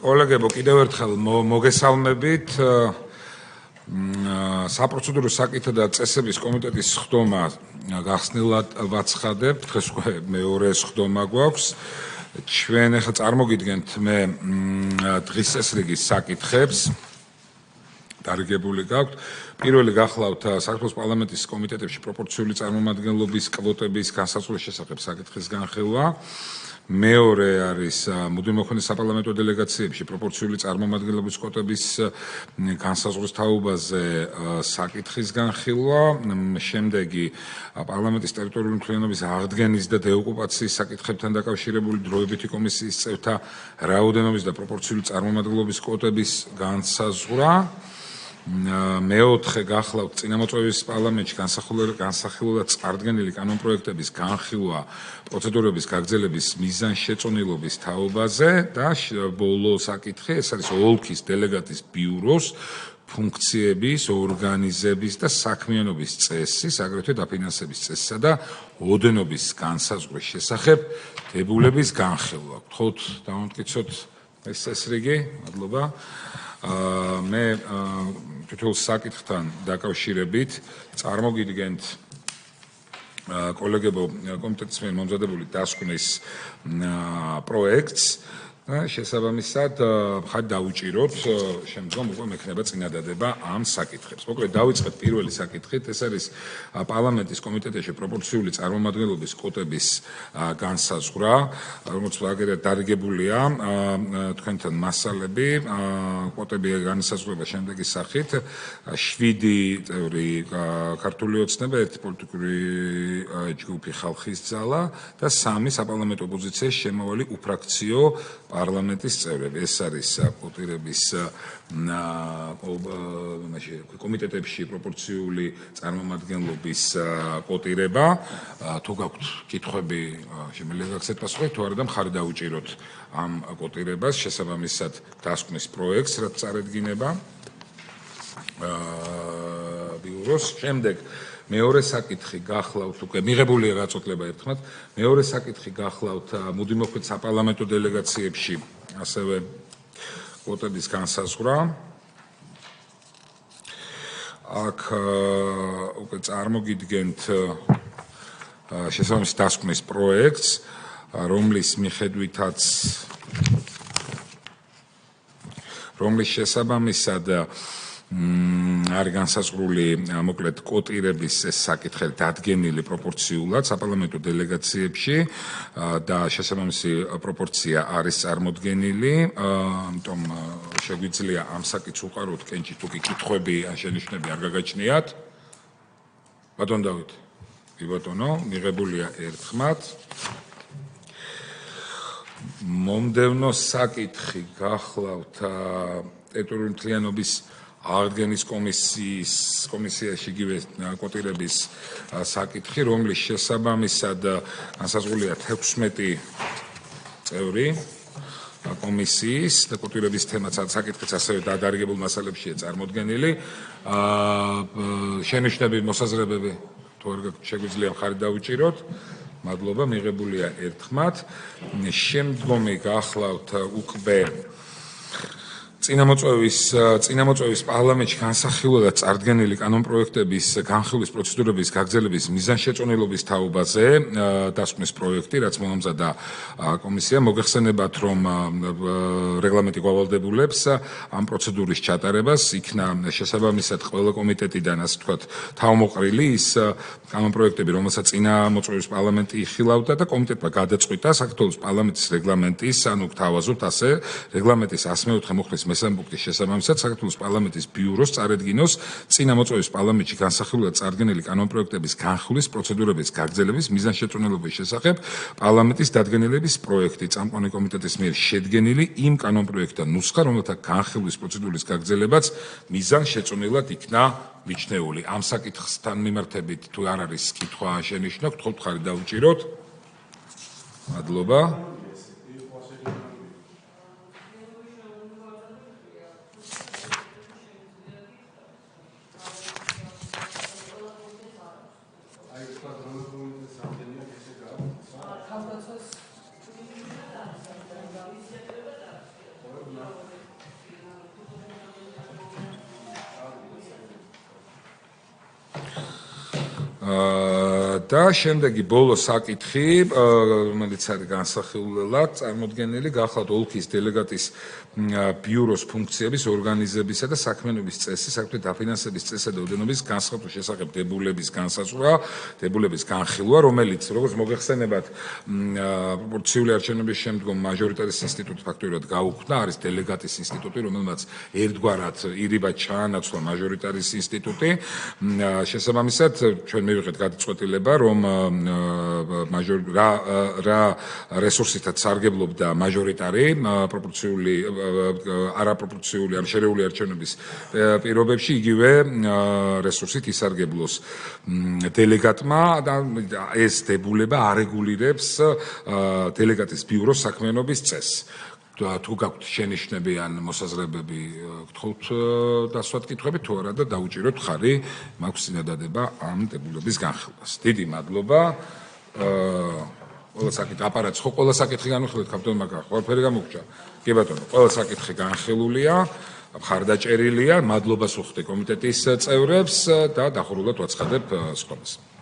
კოლეგებო, კიდევ ერთხელ მოგესალმებით. საპროცედურო საკითხი და წესების კომიტეტის ხდომა გახსნილად ვაცხადებ. დღეს მეორე ხდომა გვაქვს. ჩვენ ახლა წარმოგიდგენთ მე დღის წესრიგის საკითხებს. დარიგებული გაქვთ. პირველი გახლავთ საქართველოს პარლამენტის კომიტეტებში პროპორციული წარმომადგენლობის კვოტების განსაზღვრის შესახებ საკითხის განხილვა. მეორე არის მუდმივ საპარლამენტო დელეგაციებში პროპორციული წარმომადგენლობის კვოტების განსაზღვრის თაობაზე საკითხის განხილვა. შემდეგი პარლამენტის ტერიტორიული მთლიანობის აღდგენის და დეოკუპაციის საკითხებთან დაკავშირებული დროებითი კომისიის წევრთა რაოდენობის და პროპორციული წარმომადგენლობის კვოტების განსაზღვრა. მეოთხე გახლავთ წინამოწვევის პარლამენტში განსახილველად წარდგენილი კანონპროექტების განხილვა პროცედურების გაგრძელების მიზანშეწონილობის თაობაზე და ბოლო საკითხი ეს არის ოლქის დელეგატის ბიუროს ფუნქციების, ორგანიზების და საქმიანობის წესის, აგრეთვე დაფინანსების წესისა და ოდენობის განსაზღვრის შესახებ დებულების განხილვა. გთხოვთ დავამტკიცოთ ეს წესრიგი. მადლობა. მე თითოეულ საკითხთან დაკავშირებით წარმოგიდგენთ კოლეგებო კომიტეტის მიერ მომზადებული დასკვნის პროექტს. შესაბამისად, ხარ დავუჭიროთ, შემდგომ უკვე მექნება წინადადება ამ საკითხებს. მოკლედ დავიწყეთ პირველი საკითხით, ეს არის პარლამენტის კომიტეტებში პროპორციული წარმომადგენლობის კვოტების განსაზღვრა, როგორც აგერად დარიგებულია თქვენთან მასალები, კვოტები განსაზღვრება შემდეგი სახით: 7 წევრი ქართული ოცნება, 1 პოლიტიკური ჯგუფი ხალხის ძალა და 3 საპარლამენტო ოპოზიციის შემავალი უფრაქციო პარლამენტის წევრები. ეს არის კვოტირების კომიტეტებში პროპორციული წარმომადგენლობის კვოტირება. თუ გაქვთ კითხვები, შემიძლია გაქცეთ პასუხი, თუ არა და მხარი დავუჭიროთ ამ კვოტირებას, შესაბამისად დასკვნის პროექტს, რაც წარედგინება ბიუროს. შემდეგ მეორე საკითხი გახლავთ უკვე მიღებულია გაწყვეტილება ერთხმად. მეორე საკითხი გახლავთ მუდმივ საპარლამენტო დელეგაციებში ასევე კვოტების განსაზღვრა. აქ უკვე წარმოგიდგენთ შესაბამის დასკვნის პროექტს, რომლის შესაბამისად არის განსაზღვრული მოკლედ კვოტირების ეს საკითხი დადგენილი პროპორციულად საპარლამენტო დელეგაციებში და შესაბამისი პროპორცია არის წარმოდგენილი. ამიტომ შეგვიძლია ამ საკითხს უყაროთ კენჭით, თუ კი კითხვები ან შენიშვნები არ გაგაჩნიათ. ბატონ დავით. კი ბატონო, მიღებულია ერთხმად. მომდევნო საკითხი გახლავთ ტერიტორიული მთლიანობის აღდგენის კომისიაში იგივე კვოტირების საკითხი, რომლის შესაბამისად განსაზღვრულია 16 წევრი კომისიის და კვოტირების თემაც საკითხიც ასევე დარიგებულ მასალებშია წარმოდგენილი. შენიშვნები, მოსაზრებები თუ არ გაქვთ, შეგვიძლია მხარი დავუჭიროთ. მადლობა, მიღებულია ერთხმად. შემდგომი გახლავთ უკვე წინამოწვევის პარლამენტში განსახილველად წარდგენილი კანონპროექტების განხილვის პროცედურების გაგრძელების მიზანშეწონილობის თაობაზე დასკვნის პროექტი, რაც მომზადდა კომისია. მოგეხსენებათ, რომ რეგლამენტი გვავალდებულებს ამ პროცედურის ჩატარებას. იქნა შესაბამისად ყველა კომიტეტიდან, ასე ვთქვათ, თავმოყრილი ის კანონპროექტები, რომელსაც წინამოწვევის პარლამენტი იხილავდა და კომიტეტმა გადაწყვიტა საქართველოს პარლამენტის რეგლამენტის, ანუ გთავაზობთ ასე, რეგლამენტის 104 მუხლის მესამე პუნქტის შესაბამისად საქართველოს პარლამენტის ბიუროს წარედგინოს წინამოწვევის პარლამენტში განსახილველად წარდგენილი კანონპროექტების განხილვის პროცედურების გაგრძელების მიზანშეწონილობის შესახებ პარლამენტის დადგენილების პროექტი წამყვანი კომიტეტის მიერ შედგენილი იმ კანონპროექტთან ნუსხა, რომელთა განხილვის პროცედურის გაგრძელებაც მიზანშეწონილად იქნა მიჩნეული. ამ საკითხთან მიმართებით თუ არ არის კითხვა ან შენიშვნა, გთხოვთ მხარი დავუჭიროთ. მადლობა. და შემდეგი ბოლო საკითხი, რომელიც არის განსახილველად წარმოდგენილი, გახლავთ ოლქის დელეგატის ბიუროს ფუნქციების ორგანიზებისა და საქმიანობის წესი, საქმე დაფინანსების წესსა და ოდენობის განსხვავების შესახებ დებულების განსაზღვრა, დებულების განხილვა, რომელიც, როგორც მოგეხსენებათ, პროპორციული არჩევნების შემდგომ მაჟორიტარის ინსტიტუტი ფაქტობრივად გაუქმდა, არის დელეგატის ინსტიტუტი, რომელმაც ერთგვარად ირიბად ჩაანაცვლა მაჟორიტარის ინსტიტუტი. შესაბამისად, ჩვენ მივიღეთ გადაწყვეტილება, რომ რა რესურსითაც სარგებლობდა მაჟორიტარი პროპორციული არაპროპორციული ან შერეული არჩევნების პირობებში იგივე რესურსით ისარგებლოს დელეგატმა და ეს დებულება არეგულირებს დელეგატის ბიუროს საქმიანობის წესს. თუ გაქვთ შენიშვნები ან მოსაზრებები, გთხოვთ დასვათ კითხვები თუ არა და დაუჭიროთ ხარი მაქვს წინადადება ამ დებულების განხილვას. დიდი მადლობა. ყველა საკითხი აპარატს ხო ყველა საკითხი განვიხილეთ კაპიტან მაგა ყველაფერი გამოგჭა. კი ბატონო, ყველა საკითხი განხილულია, მხარდაჭერილია. მადლობას ვუხდი კომიტეტის წევრებს და დახურულად ვაცხადებ სხდომას.